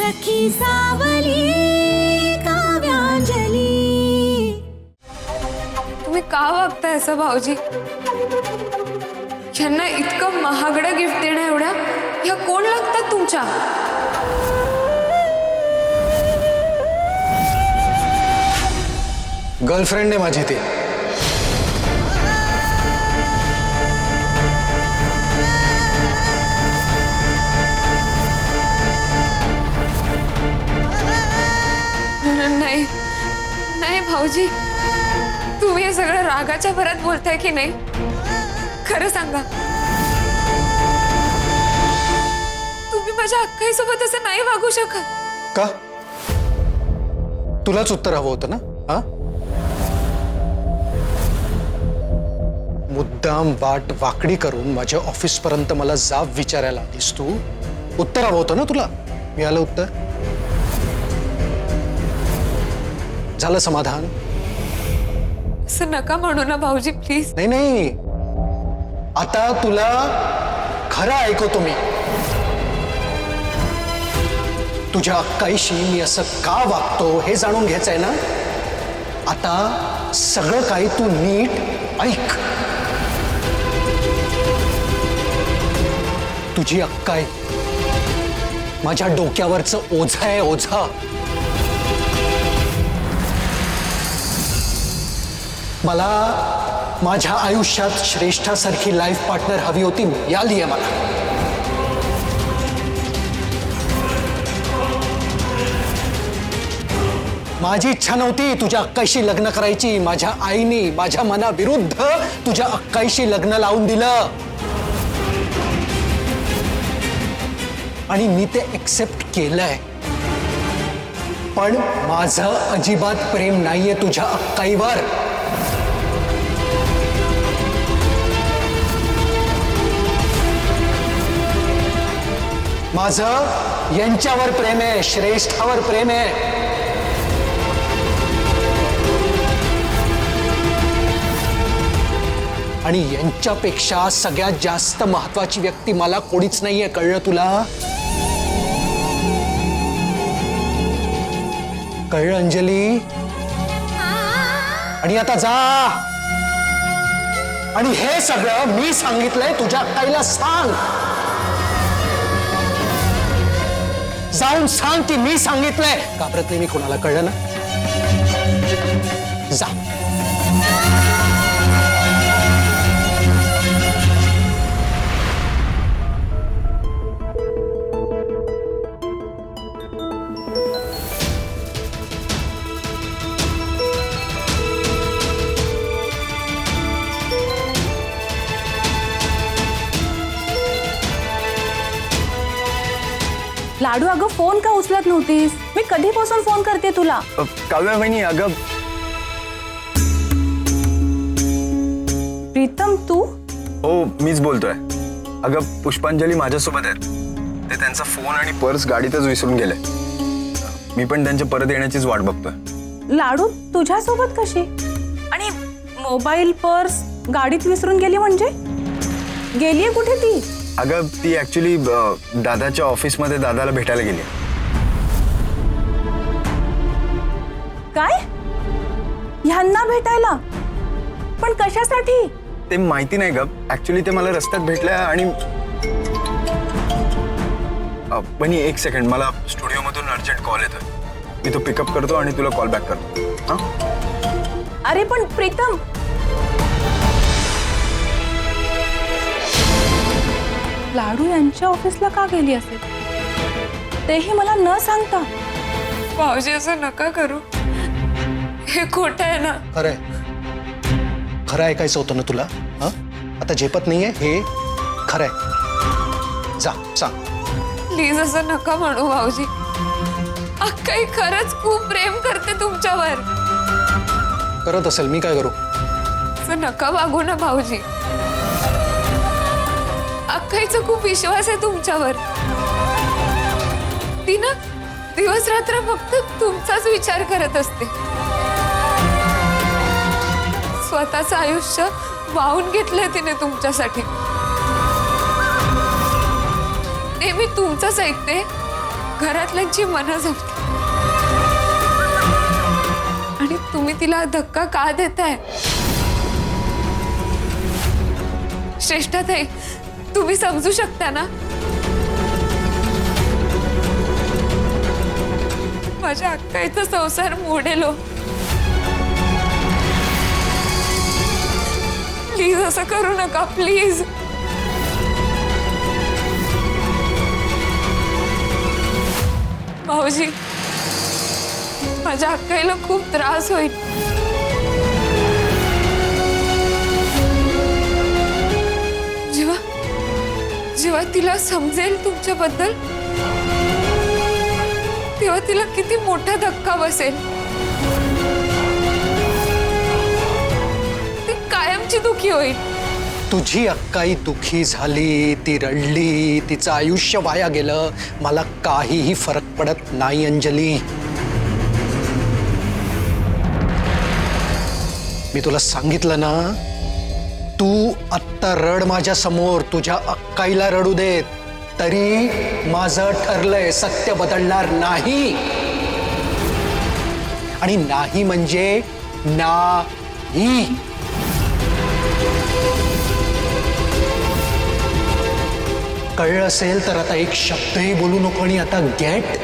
सखी सावली काव्यांजली। तुम्ही का वागताय असं भाऊजी? यांना इतकं महागडं गिफ्ट देण्या एवढ्या ह्या कोण लागतात तुमच्या? गर्लफ्रेंड आहे माझी ती। नाही नाही भाऊजी, तुम्ही हे सगळं रागाच्या भरात बोलताय की नाही? खरं सांगा, तुम्ही माझ्या अक्काईसोबत असं नाही वागू शकत का? तुलाच उत्तर हवं होतं ना? हा, मुद्दाम वाट वाकडी करून माझ्या ऑफिस पर्यंत मला जाब विचारायला आलीस तू। उत्तर हवं होतं ना तुला, मिळालं उत्तर। झालं समाधान? असं नका म्हणू ना भाऊजी, प्लीज। नाही नाही, आता तुला खरं ऐकवतो मी। तुझ्या अक्काईशी मी असं का वागतो हे जाणून घ्यायचंय ना? आता सगळं काही तू नीट ऐक। तुझी अक्काई माझ्या डोक्यावरचं ओझं आहे, ओझं। मला माझ्या आयुष्यात श्रेष्ठासारखी लाईफ पार्टनर हवी होती, मिळाली आहे मला। माझी इच्छा नव्हती तुझ्या अक्काईशी लग्न करायची। माझ्या आईने माझ्या मनाविरुद्ध तुझ्या अक्काईशी लग्न लावून दिलं आणि मी ते एक्सेप्ट केलंय। पण माझं अजिबात प्रेम नाहीये तुझ्या अक्काईवर। माझं यांच्यावर प्रेम आहे, श्रेष्ठावर प्रेम आहे। आणि यांच्यापेक्षा सगळ्यात जास्त महत्वाची व्यक्ती मला कोणीच नाहीये, कळलं तुला? कळलं अंजली? आणि आता जा आणि हे सगळं मी सांगितलंय तुझ्या ताईला सांग। जाऊन सांग की मी सांगितलंय। घाबरत नाही मी कोणाला, कळलं ना? जा। लाडू, अगं फोन का उचलत नव्हतीस? मी कधीपासून फोन करते तुला। काव्या वहिनी, अगं प्रीतम तू? हो, मीच बोलतोय। अगं पुष्पांजली माझ्यासोबत आहेत, ते त्यांचा फोन आणि पर्स गाडीतच विसरून गेले। मी पण त्यांच्या परत येण्याचीच वाट बघतोय। लाडू तुझ्यासोबत कशी? आणि मोबाईल पर्स गाडीत विसरून गेली म्हणजे? गेलीये कुठे ती? अगं ती ऍक्च्युली दादाच्या ऑफिसमध्ये दादाला भेटायला गेली। काय? ह्यांना भेटायला? पण कशासाठी? ते माहिती नाही ग, ऍक्च्युली ते मला रस्त्यात भेटल्या आणि बनी एक सेकंड, मला स्टुडिओमधून अर्जंट कॉल येतोय। मी तो पिकअप करतो आणि तुला कॉल बॅक करतो। हा? अरे पण प्रीतम, लाडू यांच्या ऑफिसला का गेली असेल, तेही मला न सांगता? भाऊजी असं नका करू, हे खोटं आहे ना? खरंय, खरं ऐकायचं होतं ना तुला? हा, आता झेपत नाहीये हे खरंय। जा सांग। प्लीज असं नका म्हणू भाऊजी, अक्काई खरंच खूप प्रेम करते तुमच्यावर। करत असेल, मी काय करू? असं नका वागू ना भाऊजी, अक्काईचा खूप विश्वास आहे तुमच्यावर। ती ना दिवस रात्र फक्त तुमचाच विचार करत असते। स्वतःचं आयुष्य वाहून घेतलंय तिने तुमच्यासाठी। नेहमी तुमचंच ऐकते घरातल्यांची मनं जपते आणि तुम्ही तिला धक्का का देताय? श्रेष्ठाताई, तुम्ही समजू शकता ना? माझ्या अक्काईचा संसार मोडेलो. प्लीज असं करू नका, प्लीज. भाऊजी, माझ्या अक्काईला खूप त्रास होईल. जेव्हा जेव्हा तिला समजेल तुमच्याबद्दल, तेव्हा तिला किती मोठा धक्का बसेल. ती कायमची दुखी होईल. तुझी अक्काई दुखी झाली, ती रडली, तिचं आयुष्य वाया गेलं, मला काहीही फरक पडत नाही अंजली. मी तुला सांगितलं ना, तू आत्ता रड माझ्या समोर, तुझ्या अक्काईला रडू देत, तरी माझं ठरलंय, सत्य बदलणार नाही. आणि नाही म्हणजे नाही. कळलं असेल तर आता एक शब्दही बोलू नको आणि आता गेट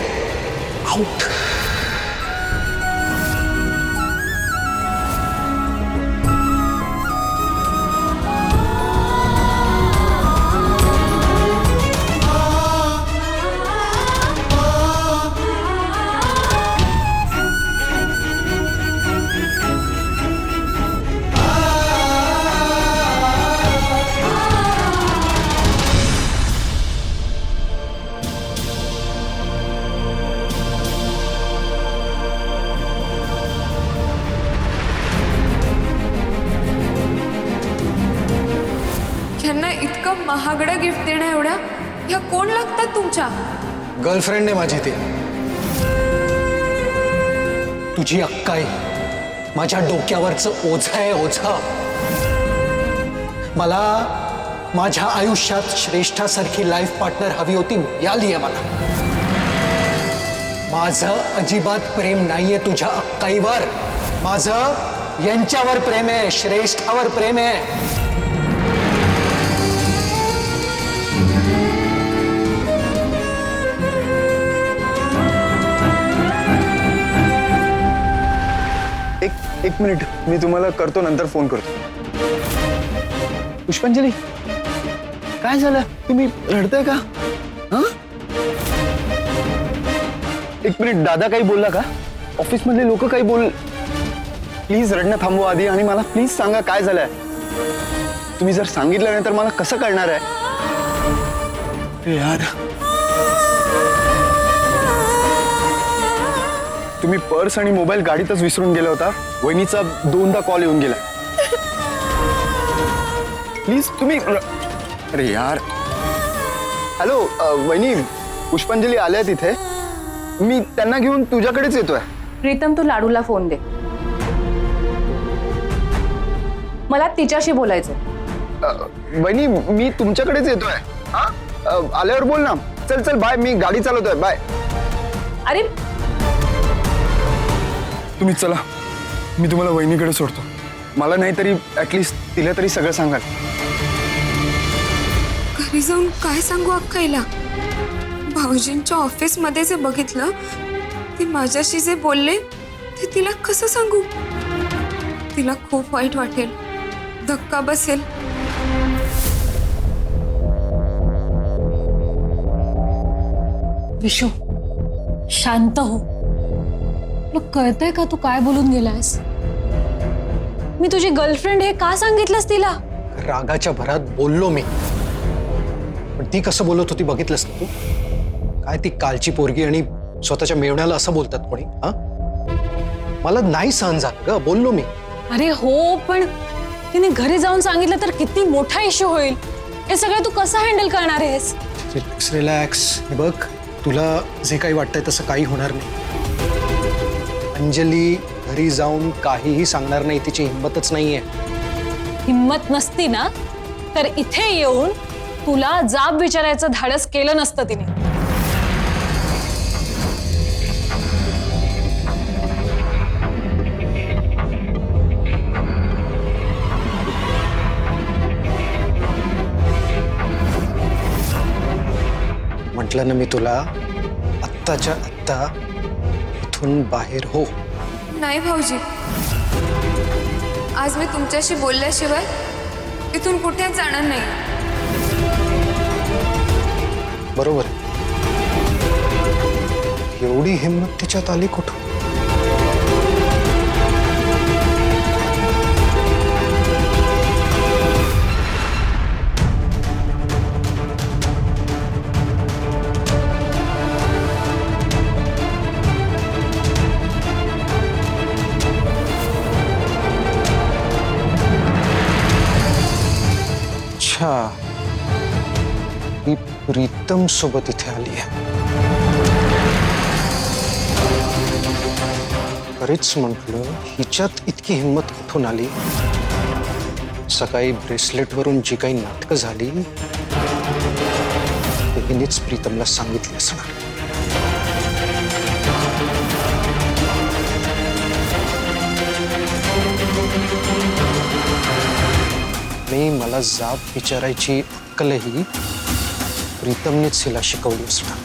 आउट. ह्यांना इतकं महागडं गिफ्ट देण्या एवढ्या ह्या कोण लागतात तुमच्या? गर्लफ्रेंड आहे माझी ती. तुझी अक्काई माझ्या डोक्यावरचं ओझं आहे, ओझं. मला माझ्या आयुष्यात श्रेष्ठासारखी लाईफ पार्टनर हवी होती, मिळाली आहे मला. माझं अजिबात प्रेम नाहीये तुझ्या अक्काईवर, माझं यांच्यावर प्रेम आहे, श्रेष्ठावर प्रेम आहे. एक मिनिट, मी तुम्हाला करतो, नंतर फोन करतो. पुष्पांजली, काय झालं? तुम्ही रडताय का? हा? एक मिनिट, दादा काही बोलला का? ऑफिस मधले लोक काही बोल. प्लीज रडणं थांबवा आधी आणि मला प्लीज सांगा काय झालंय. तुम्ही जर सांगितलं नाही तर मला कसं कळणार आहे यार. तुम्ही पर्स आणि मोबाईल गाडीतच विसरून गेला होता. वहिनीचा 2दा कॉल येऊन गेला. प्लीज तुम्ही, अरे यार. हॅलो वहिनी, पुष्पांजली आल्या तिथे, मी त्यांना घेऊन तुझ्याकडेच येतोय. प्रीतम, तू लाडूला फोन दे, मला तिच्याशी बोलायचं. वहिनी मी तुमच्याकडेच येतोय. हा आल्यावर बोल ना. चल चल बाय, मी गाडी चालवतोय. बाय. अरे तुम्ही चला, मी तुम्हाला वहिनीकडे सोडतो. मला नाही तरी ऍटलिस्ट तिला तरी सगळं सांगाल. घरी जाऊन काय सांगू अक्काईला? भाऊजींच्या ऑफिसमध्ये जे बघितलं, ते माझ्याशी जे बोलले, ते तिला कसं सांगू? तिला खूप वाईट वाटेल, धक्का बसेल. विशू, शांत हो. तुला कळतंय का तू काय बोलून गेलायस? मी तुझी गर्लफ्रेंड हे का सांगितलंस तिला? रागाच्या भरात बोललो मी, पण ती कसं बोलत होती बघितलंस ना तू? काय ती कालची पोरगी आणि स्वतःच्या मेवण्याला असं बोलतात कोणी? हा, मला नाही सहन झालं ग, बोललो मी. अरे हो, पण तिने घरी जाऊन सांगितलं तर किती मोठा इश्यू होईल. हे सगळं तू कसं हँडल करणार आहेस? Relax relax. बघ, तुला जे काही वाटतंय तसं काही होणार नाही. अंजली घरी जाऊन काहीही सांगणार नाही, तिची हिंमतच नाहीये. हिम्मत नसती ना तर इथे येऊन तुला जाब विचारायचं धाडस केलं नसतं तिने. सांगितलं ना मी तुला, आत्ताच्या आत्ता इथून बाहेर हो. नाही भाऊजी, आज मी तुमच्याशी बोलल्याशिवाय इथून कुठेच जाणार नाही. बरोबर आहे. एवढी हिंमत तिच्यात आली कुठून? अच्छा, ही प्रीतम सोबत इथे आली आहे. खरीच म्हटलं, हिच्यात इतकी हिंमत कुठून आली? सकाळी ब्रेसलेटवरून जी काही नाटकं झाली ते हिनेच प्रीतमला सांगितली असणार. मी मला जाब विचारायची अक्कलही प्रीतमनेच हिला शिकवली असणार.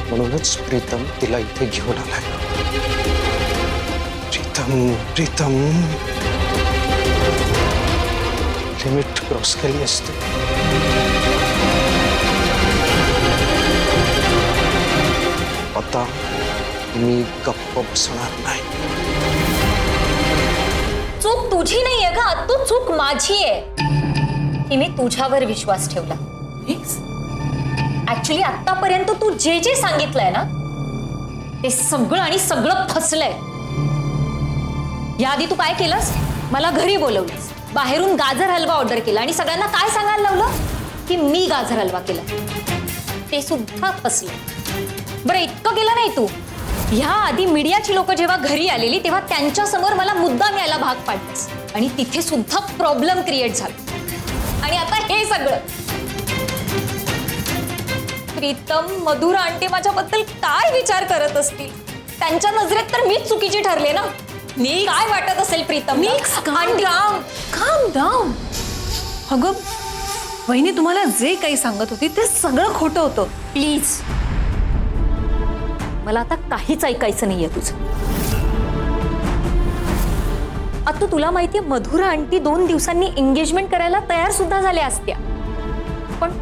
म्हणूनच प्रीतम तिला इथे घेऊन आलाय. प्रीतम लिमिट क्रॉस केली असते. आता मी गप्प बसणार नाही. चूक तुझी नाहीये का, तू चूक माझी आहे की मी तुझ्यावर विश्वास ठेवला. ऍक्च्युली आतापर्यंत तू जे जे सांगितलंय ना ते सगळं आणि सगळं फसलंय. याआधी तू काय केलंस? मला घरी बोलवलंस, बाहेरून गाजर हलवा ऑर्डर केला आणि सगळ्यांना काय सांगायला लावलं की मी गाजर हलवा केला. ते सुद्धा फसलं. बरं, इतकं केलं नाही तू. ह्या आधी मीडियाची लोक जेव्हा घरी आलेली तेव्हा त्यांच्या समोर मला मुद्दाम यायला भाग पाडलंस आणि तिथे सुद्धा प्रॉब्लेम क्रिएट झाला. आणि आता हे सगळं. प्रीतम, मधुरा आंटी माझ्याबद्दल काय विचार करत असतील? त्यांच्या नजरेत तर मीच चुकीची ठरले ना. काय वाटत असेल प्रीतम? काम डाऊन. अगं वहिनी तुम्हाला जे काही सांगत होती ते सगळं खोटं होतं. प्लीज, मला आता काहीच ऐकायचं नाहीये तुझं. आता तुला माहितीये मधुरा आंटी 2 दिवसांनी एंगेजमेंट करायला तयार सुद्धा झाल्या असत्या, पण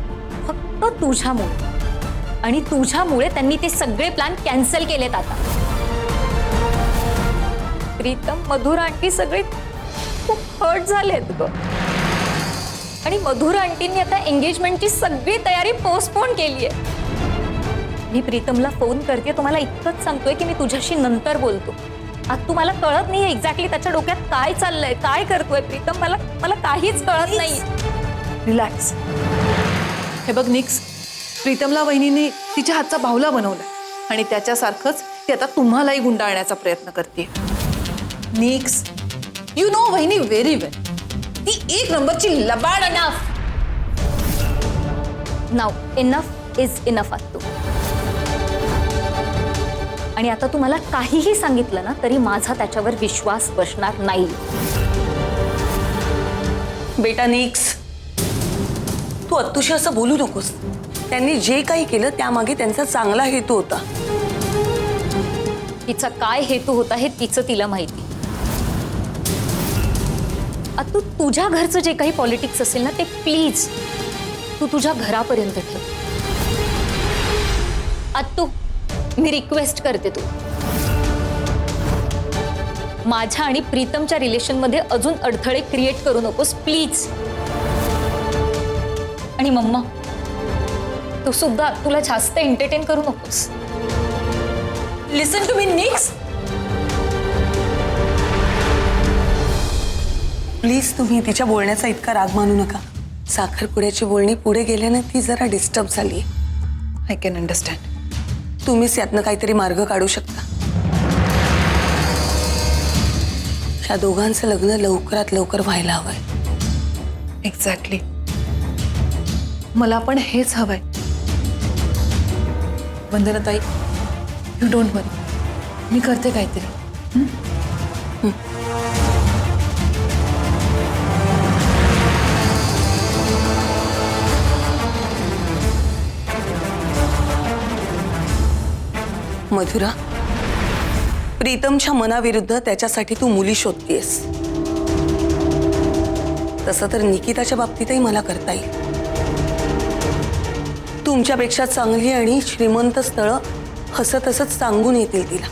फक्त तुझ्यामुळे आणि तुझ्यामुळे त्यांनी ते सगळे प्लॅन कॅन्सल केलेत. आता प्रीतम, मधुरा आंटी सगळे खूप हर्ट झालेत ग. आणि मधुरा आंटींनी आता एंगेजमेंटची सगळी तयारी पोस्टपोन केली आहे. मी प्रीतमला फोन करते, तुम्हाला इतकंच सांगतोय की मी तुझ्याशी नंतर बोलतो. आज तुम्हाला कळत नाहीये एक्झॅक्टली त्याच्या डोक्यात काय चाललंय, काय करतोय प्रीतम. मला काहीच कळत नाही. रिलॅक्स. हे बघ निक्स, प्रीतमला वहिनीने तिच्या हातचा बाहुला बनवला आणि त्याच्यासारखंच ती आता तुम्हालाही गुंडाळण्याचा प्रयत्न करते. निक्स, यू नो वहिनी व्हेरी वेल. ती 1 नंबरची लबाड. नाव इनफ इज इनफ आत्तू. आणि आता तुम्हाला काहीही सांगितलं ना तरी माझा त्याच्यावर विश्वास बसणार नाही. बेटा निक्स, तू अत्तूशी असं बोलू नकोस. त्यांनी जे काही केलं त्यामागे त्यांचा चांगला हेतू होता. तिचा काय हेतू होता हे तिचं तिला माहिती. आता तुझ्या घरचं जे काही पॉलिटिक्स असेल ना ते प्लीज तू तुझ्या घरापर्यंत ठेव. आत्तू, मी रिक्वेस्ट करते तू, माझ्या आणि प्रीतमच्या रिलेशनमध्ये अजून अडथळे क्रिएट करू नकोस प्लीज. आणि मम्मा, तू सुद्धा तुला जास्त एंटरटेन करू नकोस. लिसन टू मी निक्स. प्लीज तुम्ही तिच्या बोलण्याचा इतका राग मानू नका. साखरपुड्याची बोलणी पुढे गेल्याने ती जरा डिस्टर्ब झाली. I can understand. तुम्हीच यातनं काहीतरी मार्ग काढू शकता. ह्या दोघांचं लग्न लवकरात लवकर व्हायला हवंय. एक्झॅक्टली. मला पण हेच हवंय. वंदनाताई, यू डोंट वरी, मी करते काहीतरी. मधुरा, प्रीतमच्या मनाविरुद्ध त्याच्यासाठी तू मुली शोधतेस. तसं तर निकिताच्या बाबतीतही मला करता येईल. तुमच्यापेक्षा चांगली आणि श्रीमंत स्थळं हसत हसत सांगून येतील तिला.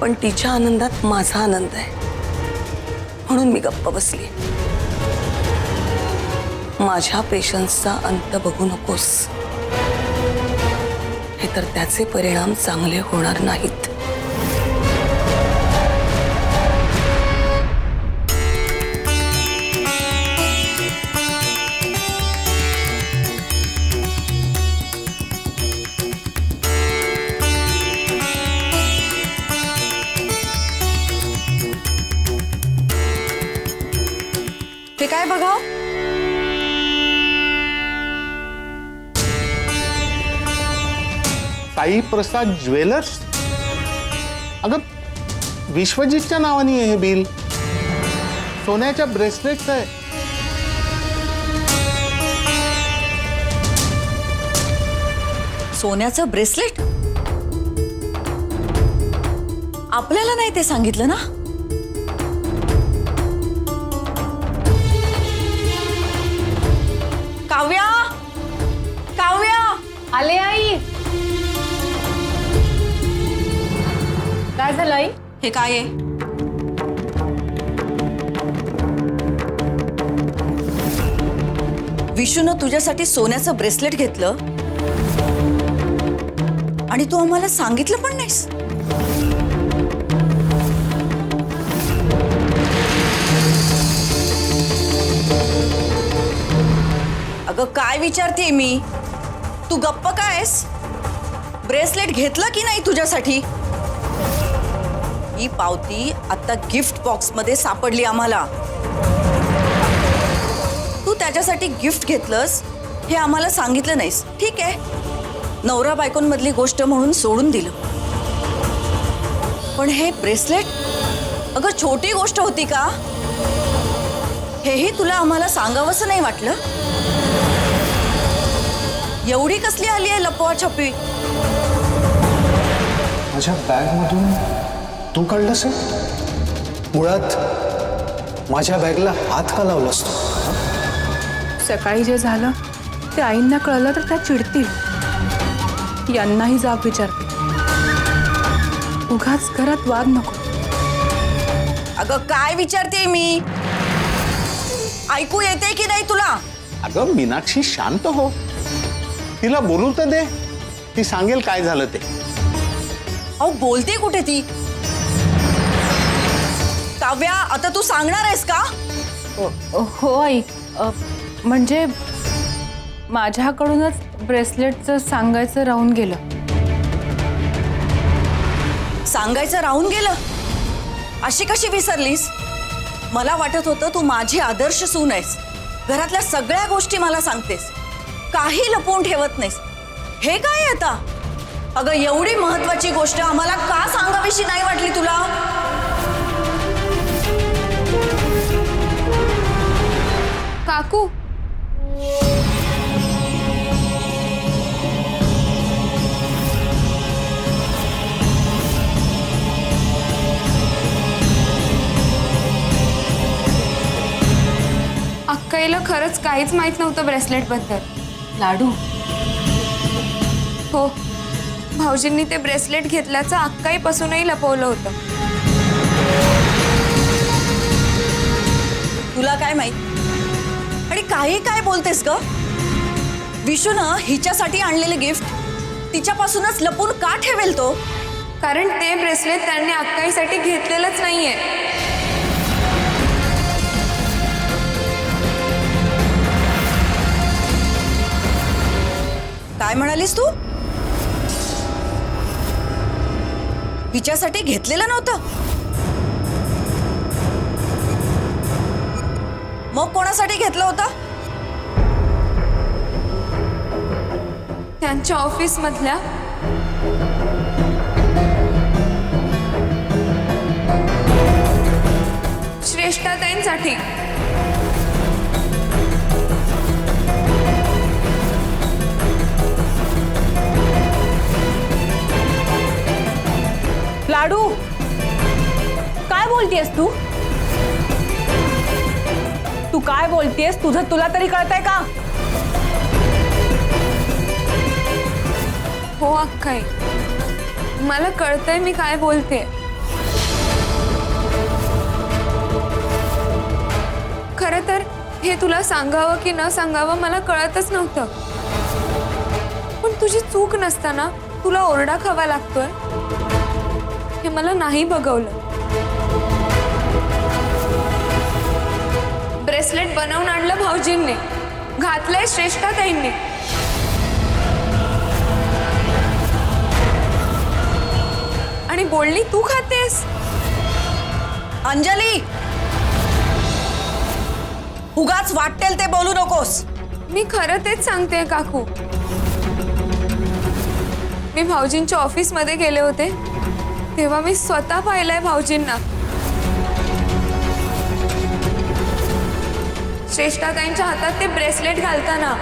पण तिच्या आनंदात माझा आनंद आहे, म्हणून मी गप्प बसली. माझ्या पेशन्सचा अंत बघू नकोस, हे तर त्याचे परिणाम चांगले होणार नाहीत. हे काय बघा? साई प्रसाद ज्वेलर्स. अगं विश्वजितच्या नावाने आहे हे बिल. सोन्याच्या ब्रेसलेटचं आहे. सोन्याचं ब्रेसलेट? आपल्याला नाही ते सांगितलं ना? काव्या, काव्या, आले आई. काय झालं आई? हे काय आहे? विशूनं तुझ्यासाठी सोन्याचं ब्रेसलेट घेतलं आणि तू आम्हाला सांगितलं पण नाहीस. अगं काय विचारते मी? तू गप्प कायस? ब्रेसलेट घेतलं की नाही तुझ्यासाठी? ही पावती आता गिफ्ट बॉक्स मध्ये सापडली आम्हाला. तू त्याच्यासाठी गिफ्ट घेतलंस हे आम्हाला सांगितलं नाहीस. ठीक आहे, नवरा बायकोंमधली गोष्ट म्हणून सोडून दिलं. पण हे ब्रेसलेट, अगं छोटी गोष्ट होती का? हेही तुला आम्हाला सांगावंसं नाही वाटलं? एवढी कसली आली आहे लपवाछपवी? माझ्या बॅगमधून तू काढलंस? मुळात माझ्या बॅगला हात का लावलास तू? सकाळी जे झालं ते आईंना कळलं तर त्या चिडतील. यांनाही जाब विचारते. उगाच घरात वाद नको. अगं काय विचारते मी? ऐकू येते की नाही तुला? अगं मीनाक्षी शांत हो. तिला बोलू तर दे, ती सांगेल काय झालं ते. अहो बोलते कुठे ती? काव्या, आता तू सांगणार आहेस का? हो आई, म्हणजे माझ्याकडूनच ब्रेसलेटचं सांगायचं राहून गेलं. सांगायचं राहून गेलं? अशी कशी विसरलीस? मला वाटत होतं तू माझी आदर्श सून आहेस. घरातल्या सगळ्या गोष्टी मला सांगतेस, काही लपवून ठेवत नाहीस. हे काय आता? अगं एवढी महत्वाची गोष्ट आम्हाला का सांगावीशी नाही वाटली तुला? काकू, अक्काईला खरंच काहीच माहित नव्हतं ब्रेसलेट बद्दल. लाडू, हो, भाऊजींनी ते ब्रेसलेट घेतल्याचं अक्काईपासूनही लपवलं होतं. तुला काय माहित? आणि काही काय बोलतेस ग? विशूनं हिच्यासाठी आणलेले गिफ्ट तिच्यापासूनच लपून का ठेवेल तो? कारण ते ब्रेसलेट त्यांनी अक्काईसाठी घेतलेलंच नाहीये. काय म्हणालीस तू? हिच्यासाठी घेतलेलं नव्हतं? मग कोणासाठी घेतलं होतं? त्यांच्या ऑफिस मधल्या श्रेष्ठाताईंसाठी. लाडू काय बोलतेस तू? तू काय बोलतेस? तुझं तुला तरी कळतंय का? हो अक्काई, मला कळतंय मी काय बोलते. खरं तर हे तुला सांगावं की न सांगावं मला कळतच नव्हतं. पण तुझी चूक नसताना तुला ओरडा खावा लागतोय हे मला नाही बघवलं. ब्रेसलेट बनवून आणलं भाऊजींनी, घातलंय श्रेष्ठाताईंनी. आणि बोलली तू खातेस. अंजली, उगाच वाटेल ते बोलू नकोस. मी खरं तेच सांगते काकू. मी भाऊजींच्या ऑफिसमध्ये गेले होते तेव्हा मी स्वतः पाहिलंय भाऊजींना श्रेष्ठाताईंच्या हातात ते ब्रेसलेट घालताना.